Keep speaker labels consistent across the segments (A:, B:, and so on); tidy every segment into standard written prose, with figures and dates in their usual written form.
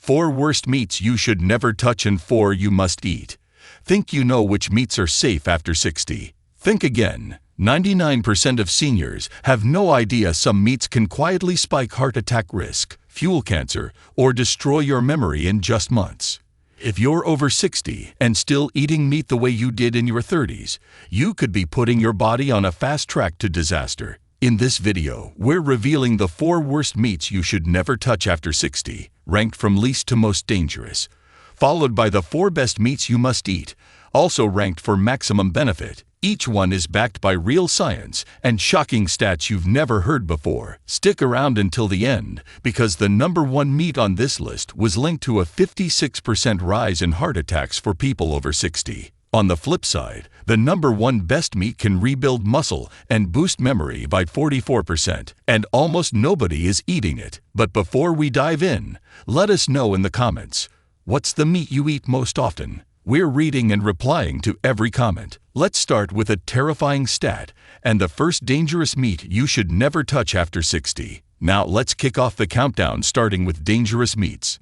A: 4 worst meats you should never touch and 4 you must eat. Think you know which meats are safe after 60? Think again. 99% of seniors have no idea some meats can quietly spike heart attack risk, fuel cancer, or destroy your memory in just months. If you're over 60 and still eating meat the way you did in your 30s, you could be putting your body on a fast track to disaster. In this video, we're revealing the 4 worst meats you should never touch after 60, ranked from least to most dangerous, followed by the 4 best meats you must eat, also ranked for maximum benefit. Each one is backed by real science and shocking stats you've never heard before. Stick around until the end, because the number 1 meat on this list was linked to a 56% rise in heart attacks for people over 60. On the flip side, the number 1 best meat can rebuild muscle and boost memory by 44%, and almost nobody is eating it. But before we dive in, let us know in the comments, what's the meat you eat most often? We're reading and replying to every comment. Let's start with a terrifying stat and the first dangerous meat you should never touch after 60. Now let's kick off the countdown, starting with dangerous meats.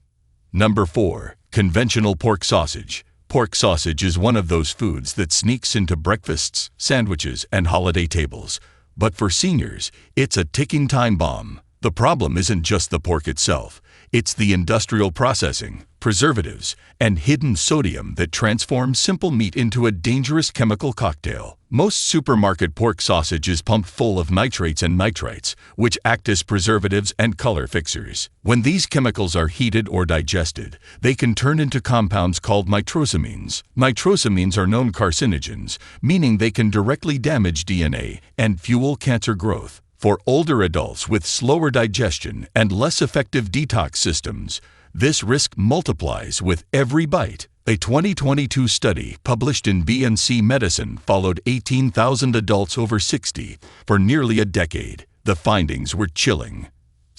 A: Number 4. Conventional pork sausage. Pork sausage is one of those foods that sneaks into breakfasts, sandwiches, and holiday tables. But for seniors, it's a ticking time bomb. The problem isn't just the pork itself. It's the industrial processing, preservatives, and hidden sodium that transforms simple meat into a dangerous chemical cocktail. Most supermarket pork sausage is pumped full of nitrates and nitrites, which act as preservatives and color fixers. When these chemicals are heated or digested, they can turn into compounds called nitrosamines. Nitrosamines are known carcinogens, meaning they can directly damage DNA and fuel cancer growth. For older adults with slower digestion and less effective detox systems, this risk multiplies with every bite. A 2022 study published in BNC Medicine followed 18,000 adults over 60 for nearly a decade. The findings were chilling.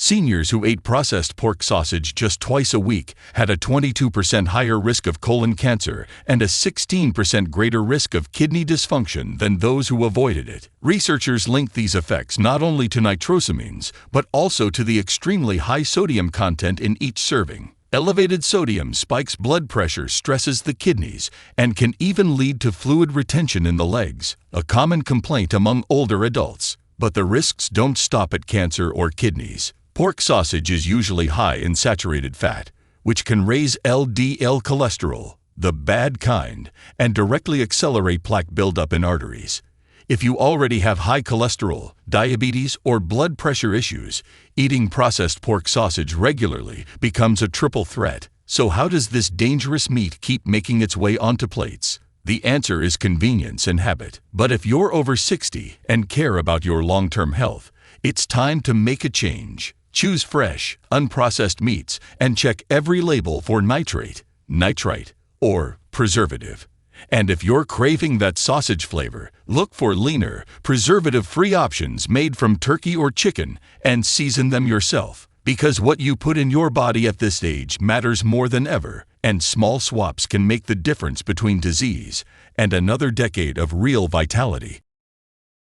A: Seniors who ate processed pork sausage just twice a week had a 22% higher risk of colon cancer and a 16% greater risk of kidney dysfunction than those who avoided it. Researchers linked these effects not only to nitrosamines, but also to the extremely high sodium content in each serving. Elevated sodium spikes blood pressure, stresses the kidneys, and can even lead to fluid retention in the legs, a common complaint among older adults. But the risks don't stop at cancer or kidneys. Pork sausage is usually high in saturated fat, which can raise LDL cholesterol, the bad kind, and directly accelerate plaque buildup in arteries. If you already have high cholesterol, diabetes, or blood pressure issues, eating processed pork sausage regularly becomes a triple threat. So how does this dangerous meat keep making its way onto plates? The answer is convenience and habit. But if you're over 60 and care about your long-term health, it's time to make a change. Choose fresh, unprocessed meats and check every label for nitrate, nitrite, or preservative. And if you're craving that sausage flavor, look for leaner, preservative-free options made from turkey or chicken and season them yourself. Because what you put in your body at this age matters more than ever, and small swaps can make the difference between disease and another decade of real vitality.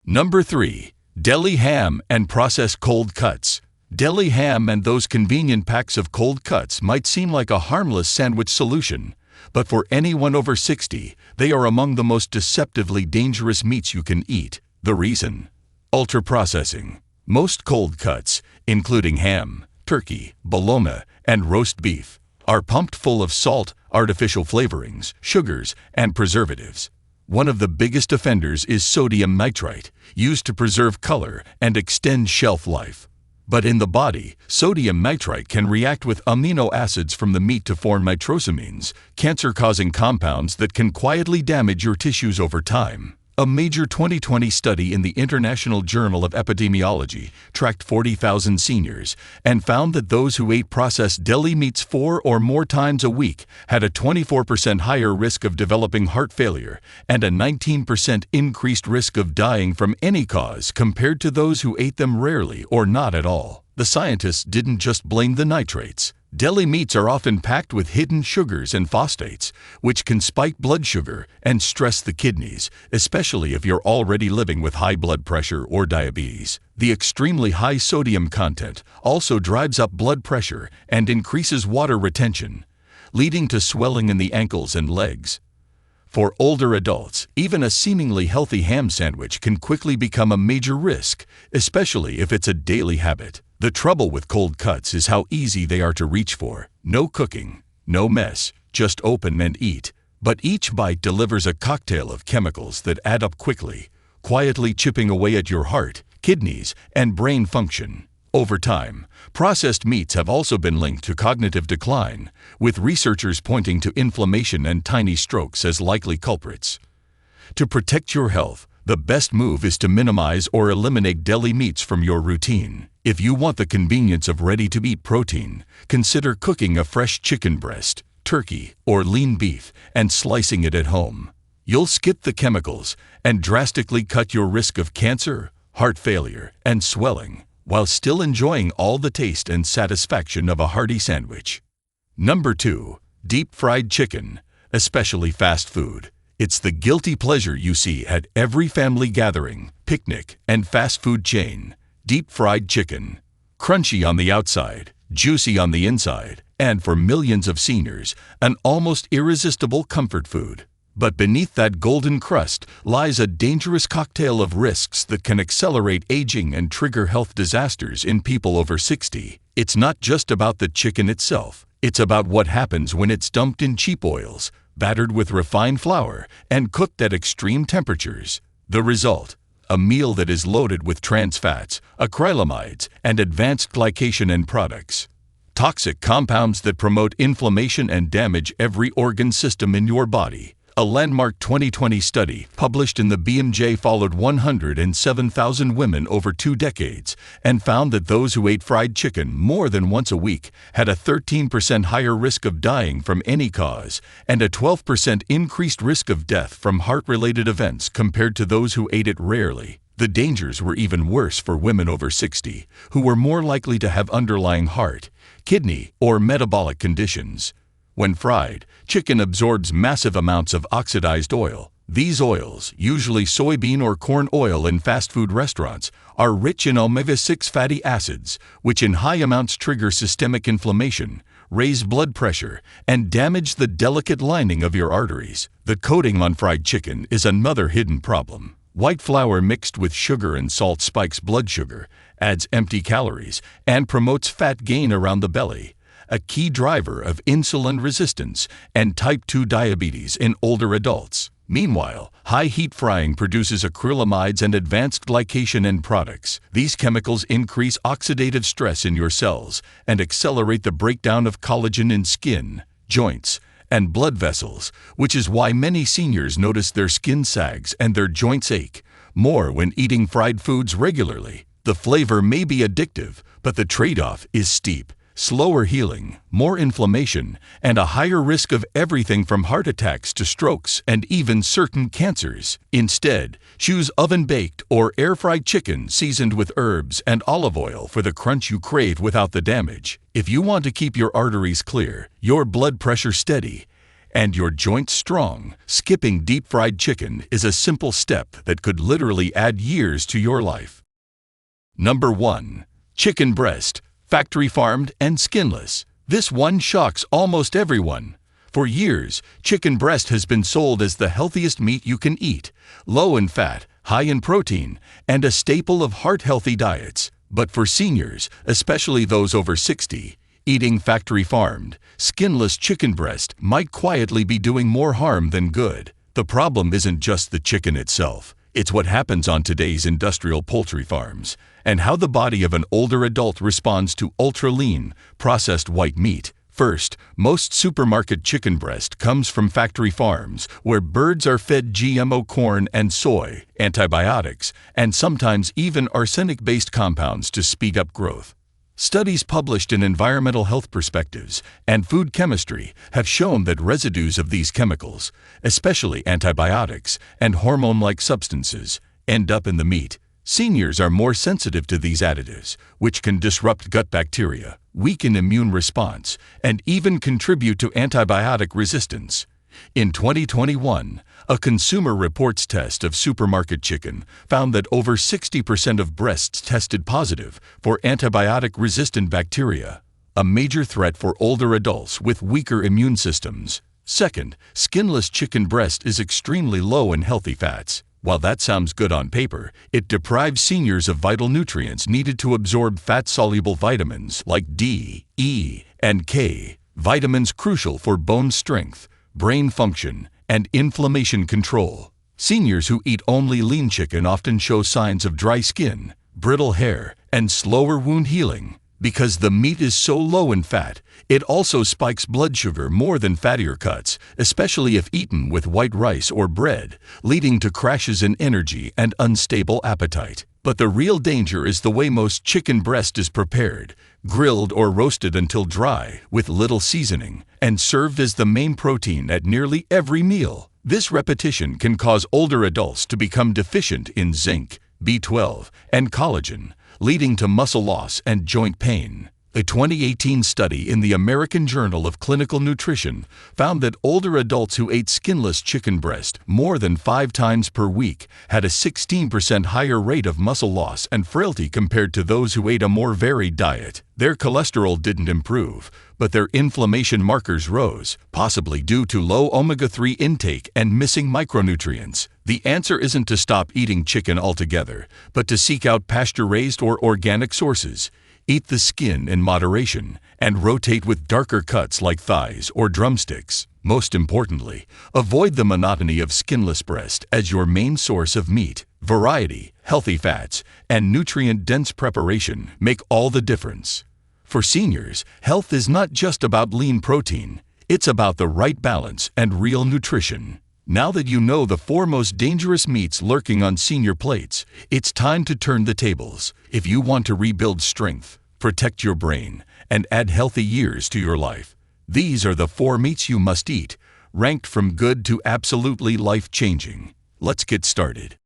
A: Number 3. Deli ham and processed cold cuts. Deli ham and those convenient packs of cold cuts might seem like a harmless sandwich solution, but for anyone over 60, they are among the most deceptively dangerous meats you can eat. The reason? Ultra-processing. Most cold cuts, including ham, turkey, bologna, and roast beef, are pumped full of salt, artificial flavorings, sugars, and preservatives. One of the biggest offenders is sodium nitrite, used to preserve color and extend shelf life. But in the body, sodium nitrite can react with amino acids from the meat to form nitrosamines, cancer-causing compounds that can quietly damage your tissues over time. A major 2020 study in the International Journal of Epidemiology tracked 40,000 seniors and found that those who ate processed deli meats 4 or more times a week had a 24% higher risk of developing heart failure and a 19% increased risk of dying from any cause compared to those who ate them rarely or not at all. The scientists didn't just blame the nitrates. Deli meats are often packed with hidden sugars and phosphates, which can spike blood sugar and stress the kidneys, especially if you're already living with high blood pressure or diabetes. The extremely high sodium content also drives up blood pressure and increases water retention, leading to swelling in the ankles and legs. For older adults, even a seemingly healthy ham sandwich can quickly become a major risk, especially if it's a daily habit. The trouble with cold cuts is how easy they are to reach for. No cooking, no mess, just open and eat. But each bite delivers a cocktail of chemicals that add up quickly, quietly chipping away at your heart, kidneys, and brain function. Over time, processed meats have also been linked to cognitive decline, with researchers pointing to inflammation and tiny strokes as likely culprits. To protect your health, the best move is to minimize or eliminate deli meats from your routine. If you want the convenience of ready-to-eat protein, consider cooking a fresh chicken breast, turkey, or lean beef and slicing it at home. You'll skip the chemicals and drastically cut your risk of cancer, heart failure, and swelling, while still enjoying all the taste and satisfaction of a hearty sandwich. Number 2. Deep-fried chicken, especially fast food. It's the guilty pleasure you see at every family gathering, picnic, and fast food chain. Deep-fried chicken. Crunchy on the outside, juicy on the inside, and for millions of seniors, an almost irresistible comfort food. But beneath that golden crust lies a dangerous cocktail of risks that can accelerate aging and trigger health disasters in people over 60. It's not just about the chicken itself. It's about what happens when it's dumped in cheap oils, battered with refined flour, and cooked at extreme temperatures. The result: a meal that is loaded with trans fats, acrylamides, and advanced glycation end products. Toxic compounds that promote inflammation and damage every organ system in your body. A landmark 2020 study published in the BMJ followed 107,000 women over 2 decades and found that those who ate fried chicken more than once a week had a 13% higher risk of dying from any cause and a 12% increased risk of death from heart-related events compared to those who ate it rarely. The dangers were even worse for women over 60, who were more likely to have underlying heart, kidney, or metabolic conditions. When fried, chicken absorbs massive amounts of oxidized oil. These oils, usually soybean or corn oil in fast food restaurants, are rich in omega-6 fatty acids, which in high amounts trigger systemic inflammation, raise blood pressure, and damage the delicate lining of your arteries. The coating on fried chicken is another hidden problem. White flour mixed with sugar and salt spikes blood sugar, adds empty calories, and promotes fat gain around the belly, a key driver of insulin resistance and type 2 diabetes in older adults. Meanwhile, high heat frying produces acrylamides and advanced glycation end products. These chemicals increase oxidative stress in your cells and accelerate the breakdown of collagen in skin, joints, and blood vessels, which is why many seniors notice their skin sags and their joints ache more when eating fried foods regularly. The flavor may be addictive, but the trade-off is steep. Slower healing, more inflammation, and a higher risk of everything from heart attacks to strokes and even certain cancers. Instead, choose oven-baked or air-fried chicken seasoned with herbs and olive oil for the crunch you crave without the damage. If you want to keep your arteries clear, your blood pressure steady, and your joints strong, skipping deep-fried chicken is a simple step that could literally add years to your life. Number 1. Chicken breast. Factory farmed and skinless. This one shocks almost everyone. For years, chicken breast has been sold as the healthiest meat you can eat, low in fat, high in protein, and a staple of heart-healthy diets. But for seniors, especially those over 60, eating factory farmed, skinless chicken breast might quietly be doing more harm than good. The problem isn't just the chicken itself. It's what happens on today's industrial poultry farms, and how the body of an older adult responds to ultra-lean, processed white meat. First, most supermarket chicken breast comes from factory farms, where birds are fed GMO corn and soy, antibiotics, and sometimes even arsenic-based compounds to speed up growth. Studies published in Environmental Health Perspectives and Food Chemistry have shown that residues of these chemicals, especially antibiotics and hormone-like substances, end up in the meat. Seniors are more sensitive to these additives, which can disrupt gut bacteria, weaken immune response, and even contribute to antibiotic resistance. In 2021, a Consumer Reports test of supermarket chicken found that over 60% of breasts tested positive for antibiotic-resistant bacteria, a major threat for older adults with weaker immune systems. Second, skinless chicken breast is extremely low in healthy fats. While that sounds good on paper, it deprives seniors of vital nutrients needed to absorb fat-soluble vitamins like D, E, and K, vitamins crucial for bone strength, brain function, and inflammation control. Seniors who eat only lean chicken often show signs of dry skin, brittle hair, and slower wound healing. Because the meat is so low in fat, it also spikes blood sugar more than fattier cuts, especially if eaten with white rice or bread, leading to crashes in energy and unstable appetite. But the real danger is the way most chicken breast is prepared, grilled or roasted until dry, with little seasoning, and served as the main protein at nearly every meal. This repetition can cause older adults to become deficient in zinc, B12, and collagen, leading to muscle loss and joint pain. A 2018 study in the American Journal of Clinical Nutrition found that older adults who ate skinless chicken breast more than 5 times per week had a 16% higher rate of muscle loss and frailty compared to those who ate a more varied diet. Their cholesterol didn't improve, but their inflammation markers rose, possibly due to low omega-3 intake and missing micronutrients. The answer isn't to stop eating chicken altogether, but to seek out pasture-raised or organic sources. Eat the skin in moderation, and rotate with darker cuts like thighs or drumsticks. Most importantly, avoid the monotony of skinless breast as your main source of meat. Variety, healthy fats, and nutrient-dense preparation make all the difference. For seniors, health is not just about lean protein. It's about the right balance and real nutrition. Now that you know the 4 most dangerous meats lurking on senior plates, it's time to turn the tables. If you want to rebuild strength, protect your brain, and add healthy years to your life, these are the 4 meats you must eat, ranked from good to absolutely life-changing. Let's get started.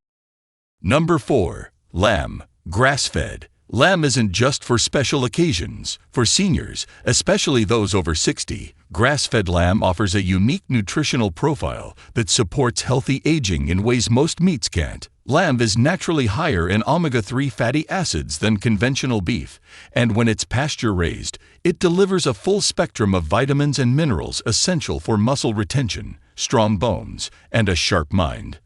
A: Number 4. Lamb, grass-fed. Lamb isn't just for special occasions. For seniors, especially those over 60, grass-fed lamb offers a unique nutritional profile that supports healthy aging in ways most meats can't. Lamb is naturally higher in omega-3 fatty acids than conventional beef, and when it's pasture-raised, it delivers a full spectrum of vitamins and minerals essential for muscle retention, strong bones, and a sharp mind.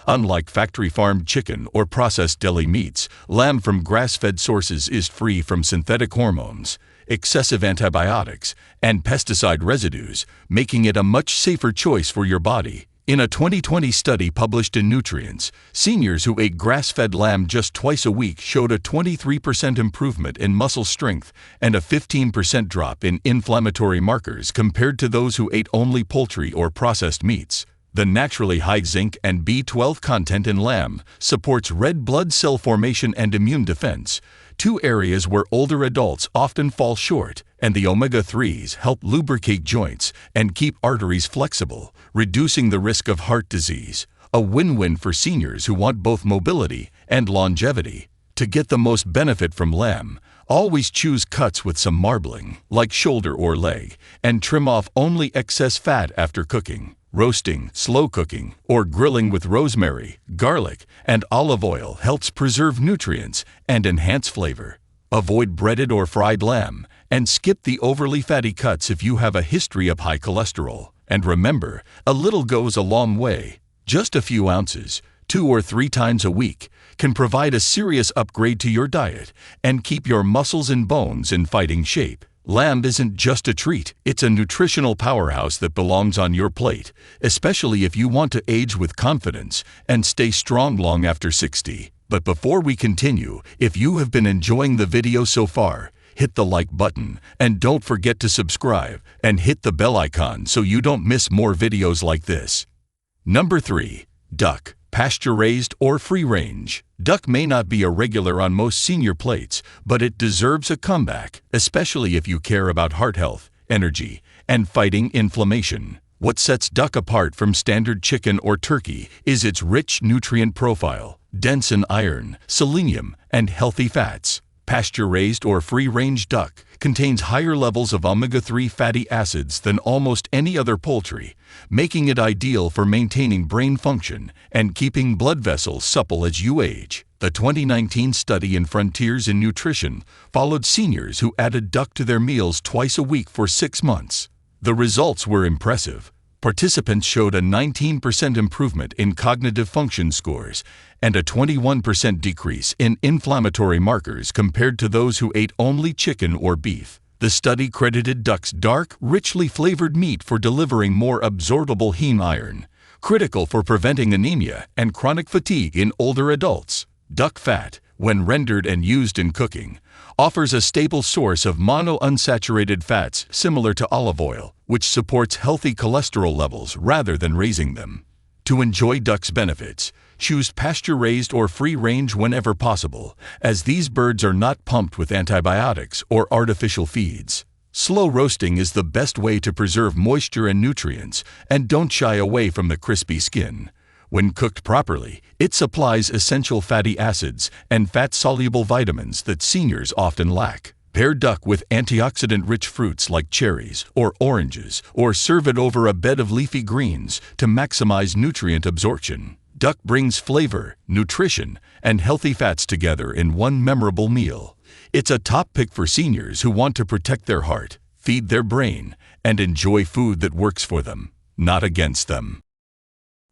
A: Unlike factory-farmed chicken or processed deli meats, lamb from grass-fed sources is free from synthetic hormones, excessive antibiotics, and pesticide residues, making it a much safer choice for your body. In a 2020 study published in Nutrients, seniors who ate grass-fed lamb just twice a week showed a 23% improvement in muscle strength and a 15% drop in inflammatory markers compared to those who ate only poultry or processed meats. The naturally high zinc and B12 content in lamb supports red blood cell formation and immune defense, 2 areas where older adults often fall short, and the omega-3s help lubricate joints and keep arteries flexible, reducing the risk of heart disease. A win-win for seniors who want both mobility and longevity. To get the most benefit from lamb, always choose cuts with some marbling, like shoulder or leg, and trim off only excess fat after cooking. Roasting, slow cooking, or grilling with rosemary, garlic, and olive oil helps preserve nutrients and enhance flavor. Avoid breaded or fried lamb, and skip the overly fatty cuts if you have a history of high cholesterol. And remember, a little goes a long way. Just a few ounces, 2 or 3 times a week, can provide a serious upgrade to your diet and keep your muscles and bones in fighting shape. Lamb isn't just a treat, it's a nutritional powerhouse that belongs on your plate, especially if you want to age with confidence and stay strong long after 60. But before we continue, if you have been enjoying the video so far, hit the like button and don't forget to subscribe and hit the bell icon so you don't miss more videos like this. Number 3. Duck, pasture-raised or free-range. Duck may not be a regular on most senior plates, but it deserves a comeback, especially if you care about heart health, energy, and fighting inflammation. What sets duck apart from standard chicken or turkey is its rich nutrient profile. dense in iron, selenium, and healthy fats. Pasture-raised or free-range duck contains higher levels of omega-3 fatty acids than almost any other poultry, making it ideal for maintaining brain function and keeping blood vessels supple as you age. The 2019 study in Frontiers in Nutrition followed seniors who added duck to their meals twice a week for 6 months. The results were impressive. Participants showed a 19% improvement in cognitive function scores and a 21% decrease in inflammatory markers compared to those who ate only chicken or beef. The study credited duck's dark, richly flavored meat for delivering more absorbable heme iron, critical for preventing anemia and chronic fatigue in older adults. Duck fat, when rendered and used in cooking, offers a stable source of monounsaturated fats similar to olive oil, which supports healthy cholesterol levels rather than raising them. To enjoy duck's benefits, choose pasture-raised or free-range whenever possible, as these birds are not pumped with antibiotics or artificial feeds. Slow roasting is the best way to preserve moisture and nutrients, and don't shy away from the crispy skin. When cooked properly, it supplies essential fatty acids and fat-soluble vitamins that seniors often lack. Pair duck with antioxidant-rich fruits like cherries or oranges, or serve it over a bed of leafy greens to maximize nutrient absorption. Duck brings flavor, nutrition, and healthy fats together in one memorable meal. It's a top pick for seniors who want to protect their heart, feed their brain, and enjoy food that works for them, not against them.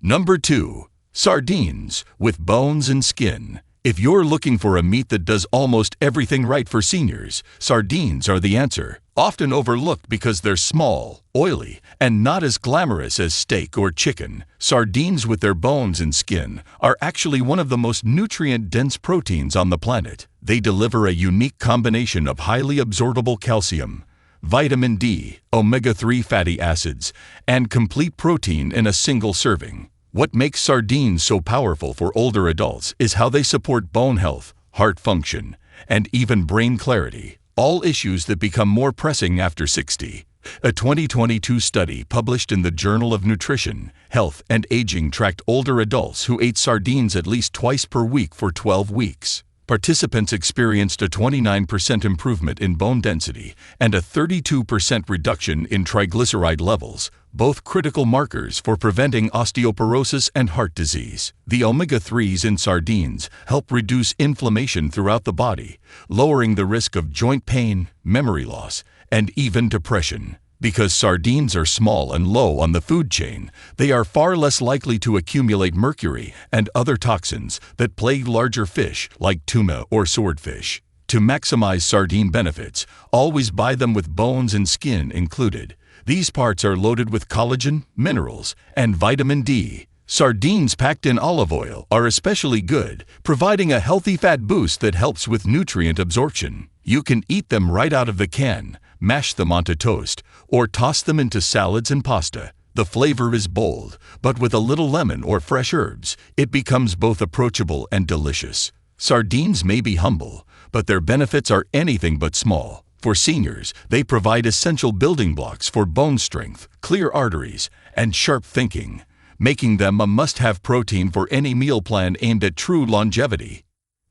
A: Number 2. Sardines with bones and skin. If you're looking for a meat that does almost everything right for seniors, sardines are the answer. Often overlooked because they're small, oily, and not as glamorous as steak or chicken, sardines with their bones and skin are actually one of the most nutrient-dense proteins on the planet. They deliver a unique combination of highly absorbable calcium, vitamin D, omega-3 fatty acids, and complete protein in a single serving. What makes sardines so powerful for older adults is how they support bone health, heart function, and even brain clarity, all issues that become more pressing after 60. A 2022 study published in the Journal of Nutrition, Health, and Aging tracked older adults who ate sardines at least twice per week for 12 weeks. Participants experienced a 29% improvement in bone density and a 32% reduction in triglyceride levels, both critical markers for preventing osteoporosis and heart disease. The omega-3s in sardines help reduce inflammation throughout the body, lowering the risk of joint pain, memory loss, and even depression. Because sardines are small and low on the food chain, they are far less likely to accumulate mercury and other toxins that plague larger fish like tuna or swordfish. To maximize sardine benefits, always buy them with bones and skin included. These parts are loaded with collagen, minerals, and vitamin D. Sardines packed in olive oil are especially good, providing a healthy fat boost that helps with nutrient absorption. You can eat them right out of the can, mash them onto toast, or toss them into salads and pasta. The flavor is bold, but with a little lemon or fresh herbs, it becomes both approachable and delicious. Sardines may be humble, but their benefits are anything but small. For seniors, they provide essential building blocks for bone strength, clear arteries, and sharp thinking, making them a must-have protein for any meal plan aimed at true longevity.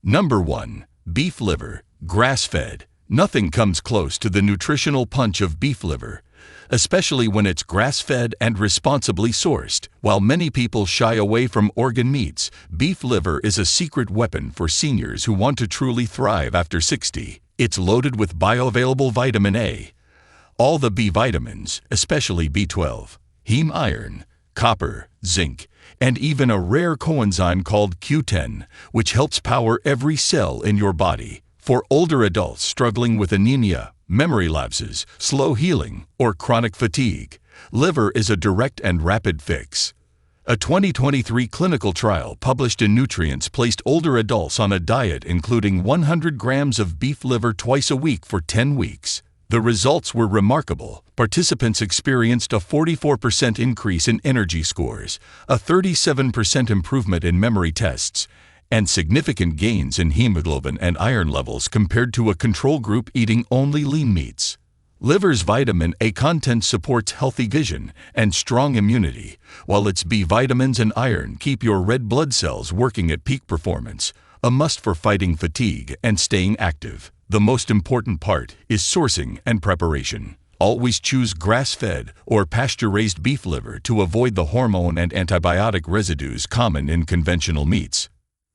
A: Number 1. Beef liver, grass-fed. Nothing comes close to the nutritional punch of beef liver, especially when it's grass-fed and responsibly sourced. While many people shy away from organ meats, beef liver is a secret weapon for seniors who want to truly thrive after 60. It's loaded with bioavailable vitamin A, all the B vitamins, especially B12, heme iron, copper, zinc, and even a rare coenzyme called Q10, which helps power every cell in your body. For older adults struggling with anemia, memory lapses, slow healing, or chronic fatigue, liver is a direct and rapid fix. A 2023 clinical trial published in Nutrients placed older adults on a diet including 100 grams of beef liver twice a week for 10 weeks. The results were remarkable. Participants experienced a 44% increase in energy scores, a 37% improvement in memory tests, and significant gains in hemoglobin and iron levels compared to a control group eating only lean meats. Liver's vitamin A content supports healthy vision and strong immunity, while its B vitamins and iron keep your red blood cells working at peak performance, a must for fighting fatigue and staying active. The most important part is sourcing and preparation. Always choose grass-fed or pasture-raised beef liver to avoid the hormone and antibiotic residues common in conventional meats.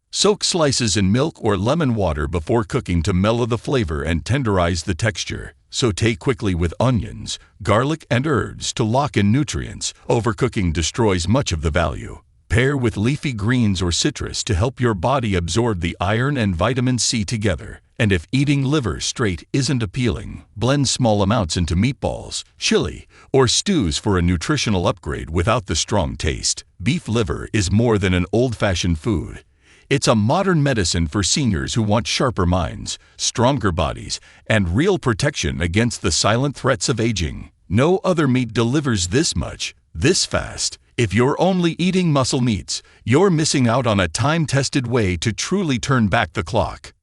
A: Soak slices in milk or lemon water before cooking to mellow the flavor and tenderize the texture. Sauté quickly with onions, garlic, and herbs to lock in nutrients. Overcooking destroys much of the value. Pair with leafy greens or citrus to help your body absorb the iron and vitamin C together. And if eating liver straight isn't appealing, blend small amounts into meatballs, chili, or stews for a nutritional upgrade without the strong taste. Beef liver is more than an old-fashioned food. It's a modern medicine for seniors who want sharper minds, stronger bodies, and real protection against the silent threats of aging. No other meat delivers this much, this fast. If you're only eating muscle meats, you're missing out on a time-tested way to truly turn back the clock.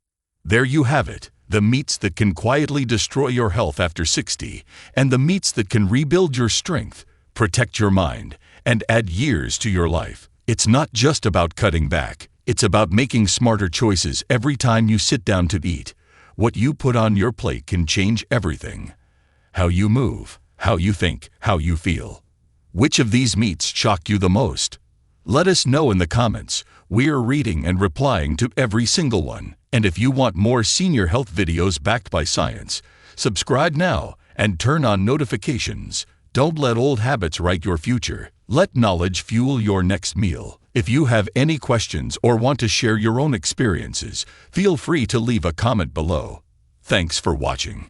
A: There you have it, the meats that can quietly destroy your health after 60, and the meats that can rebuild your strength, protect your mind, and add years to your life. It's not just about cutting back. It's about making smarter choices every time you sit down to eat. What you put on your plate can change everything. How you move, how you think, how you feel. Which of these meats shock you the most? Let us know in the comments. We're reading and replying to every single one. And if you want more senior health videos backed by science, subscribe now and turn on notifications. Don't let old habits write your future. Let knowledge fuel your next meal. If you have any questions or want to share your own experiences, feel free to leave a comment below. Thanks for watching.